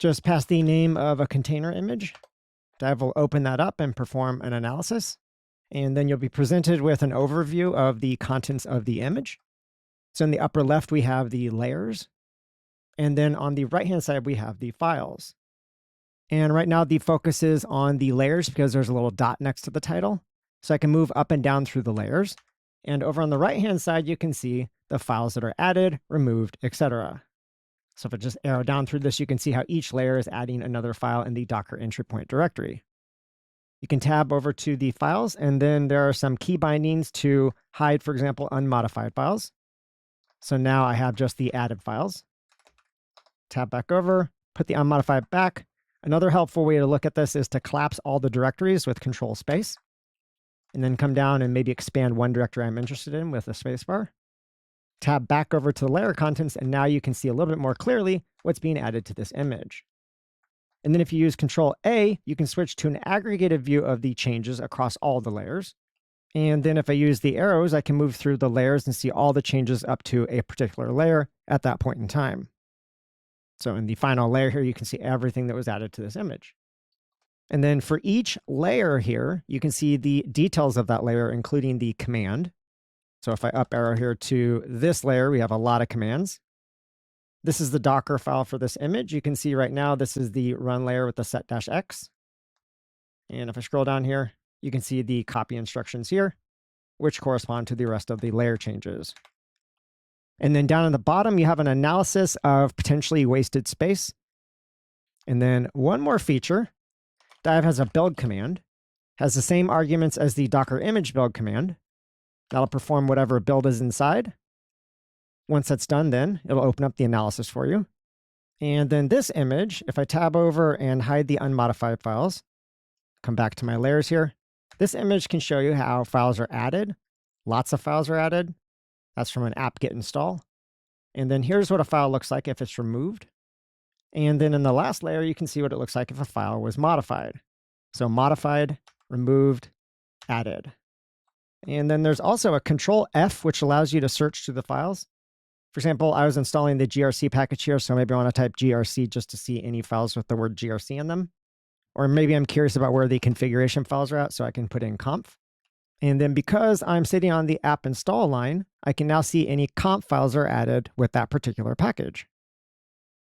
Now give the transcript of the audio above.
just pass the name of a container image. Dive will open that up and perform an analysis. And then you'll be presented with an overview of the contents of the image. So in the upper left, we have the layers. And then on the right-hand side, we have the files. And right now, the focus is on the layers because there's a little dot next to the title. So I can move up and down through the layers. And over on the right-hand side, you can see the files that are added, removed, etc. So if I just arrow down through this, you can see how each layer is adding another file in the Docker entry point directory. You can tab over to the files, and then there are some key bindings to hide, for example, unmodified files. So now I have just the added files. Tab back over, put the unmodified back. Another helpful way to look at this is to collapse all the directories with Control Space, and then come down and maybe expand one directory I'm interested in with a spacebar. Tab back over to the layer contents, and now you can see a little bit more clearly what's being added to this image. And then if you use Control A, you can switch to an aggregated view of the changes across all the layers. And then if I use the arrows, I can move through the layers and see all the changes up to a particular layer at that point in time. So in the final layer here, you can see everything that was added to this image. And then for each layer here, you can see the details of that layer, including the command. So if I up arrow here to this layer, we have a lot of commands. This is the Docker file for this image. You can see right now, this is the run layer with the set-x. And if I scroll down here, you can see the copy instructions here, which correspond to the rest of the layer changes. And then down at the bottom, you have an analysis of potentially wasted space. And then one more feature, Dive has a build command, has the same arguments as the Docker image build command. That'll perform whatever build is inside. Once that's done, then it'll open up the analysis for you. And then this image, if I tab over and hide the unmodified files, come back to my layers here, this image can show you how files are added. Lots of files are added. That's from an apt-get install. And then here's what a file looks like if it's removed. And then in the last layer, you can see what it looks like if a file was modified. So modified, removed, added. And then there's also a Control F, which allows you to search through the files. For example, I was installing the grc package here, so maybe I want to type grc just to see any files with the word grc in them. Or maybe I'm curious about where the configuration files are at, so I can put in conf. And then because I'm sitting on the app install line, I can now see any conf files are added with that particular package.